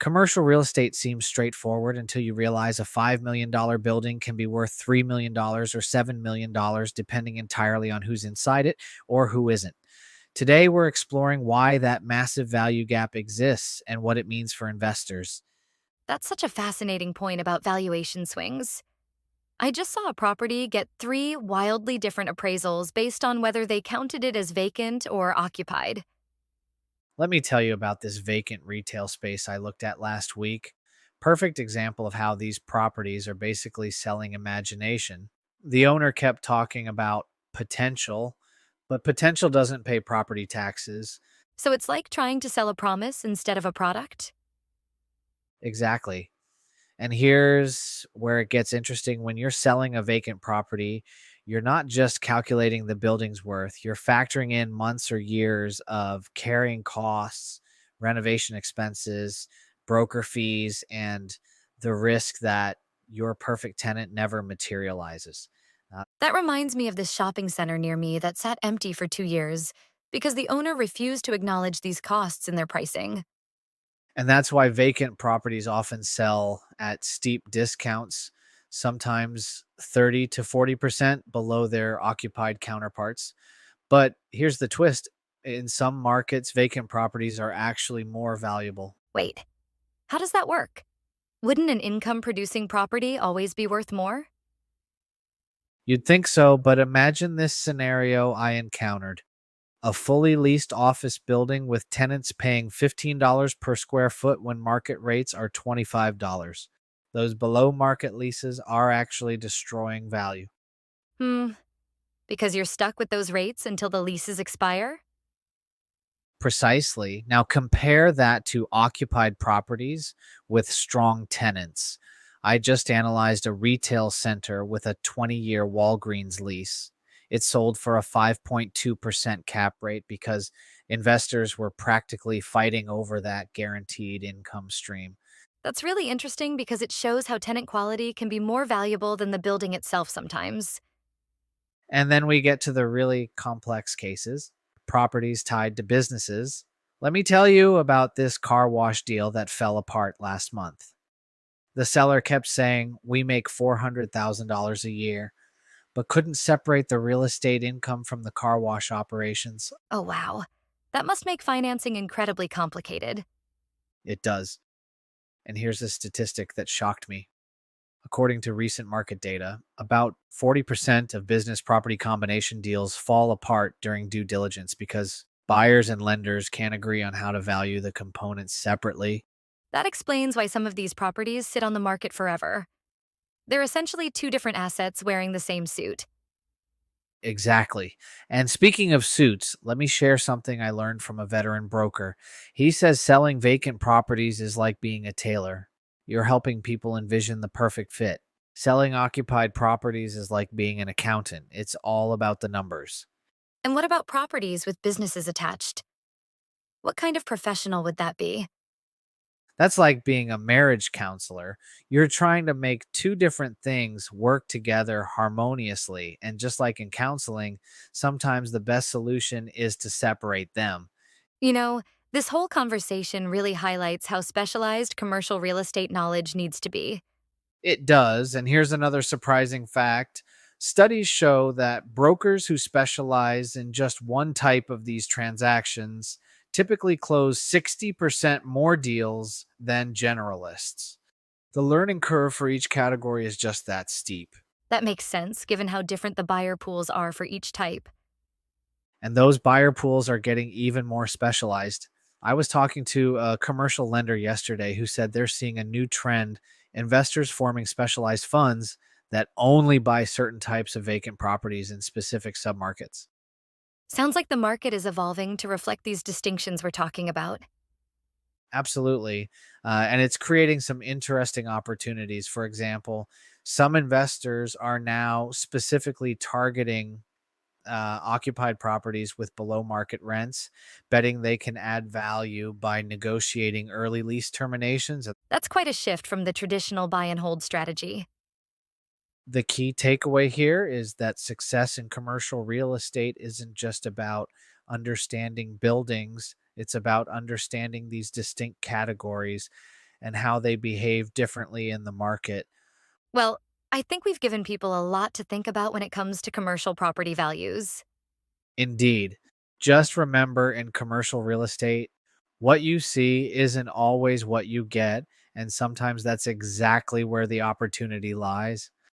Commercial real estate seems straightforward until you realize a $5 million building can be worth $3 million or $7 million, depending entirely on who's inside it or who isn't. Today, we're exploring why that massive value gap exists and what it means for investors. That's such a fascinating point about valuation swings. I just saw a property get three wildly different appraisals based on whether they counted it as vacant or occupied. Let me tell you about this vacant retail space I looked at last week. Perfect example of how these properties are basically selling imagination. The owner kept talking about potential, but potential doesn't pay property taxes. So it's like trying to sell a promise instead of a product? Exactly. And here's where it gets interesting. When you're selling a vacant property, you're not just calculating the building's worth, you're factoring in months or years of carrying costs, renovation expenses, broker fees, and the risk that your perfect tenant never materializes. Uh, That reminds me of this shopping center near me that sat empty for 2 years because the owner refused to acknowledge these costs in their pricing. and that's why vacant properties often sell at steep discounts, sometimes 30 to 40% below their occupied counterparts. But here's the twist: in some markets, vacant properties are actually more valuable. Wait, how does that work? Wouldn't an income producing property always be worth more? You'd think so, but imagine this scenario I encountered: a fully leased office building with tenants paying $15 per square foot when market rates are $25. Those below market leases are actually destroying value. Hmm, because you're stuck with those rates until the leases expire? Precisely. Now compare that to occupied properties with strong tenants. I just analyzed a retail center with a 20-year Walgreens lease. It sold for a 5.2% cap rate because investors were practically fighting over that guaranteed income stream. That's really interesting because it shows how tenant quality can be more valuable than the building itself sometimes. And then we get to the really complex cases, properties tied to businesses. Let me tell you about this car wash deal that fell apart last month. The seller kept saying, "We make $400,000 a year," but couldn't separate the real estate income from the car wash operations. Oh, wow. That must make financing incredibly complicated. It does. And here's a statistic that shocked me. According to recent market data, about 40% of business property combination deals fall apart during due diligence because buyers and lenders can't agree on how to value the components separately. That explains why some of these properties sit on the market forever. They're essentially two different assets wearing the same suit. Exactly. And speaking of suits, let me share something I learned from a veteran broker. He says selling vacant properties is like being a tailor. You're helping people envision the perfect fit. Selling occupied properties is like being an accountant. It's all about the numbers. And what about properties with businesses attached? What kind of professional would that be? That's like being a marriage counselor. You're trying to make two different things work together harmoniously. And just like in counseling, sometimes the best solution is to separate them. You know, this whole conversation really highlights how specialized commercial real estate knowledge needs to be. It does. And here's another surprising fact: studies show that brokers who specialize in just one type of these transactions typically close 60% more deals than generalists. The learning curve for each category is just that steep. That makes sense given how different the buyer pools are for each type. And those buyer pools are getting even more specialized. I was talking to a commercial lender yesterday who said they're seeing a new trend: investors forming specialized funds that only buy certain types of vacant properties in specific submarkets. Sounds like the market is evolving to reflect these distinctions we're talking about. Absolutely. And it's creating some interesting opportunities. For example, some investors are now specifically targeting occupied properties with below market rents, betting they can add value by negotiating early lease terminations. That's quite a shift from the traditional buy and hold strategy. The key takeaway here is that success in commercial real estate isn't just about understanding buildings, it's about understanding these distinct categories and how they behave differently in the market. Well, I think we've given people a lot to think about when it comes to commercial property values. Indeed. Just remember in commercial real estate, what you see isn't always what you get. And sometimes that's exactly where the opportunity lies.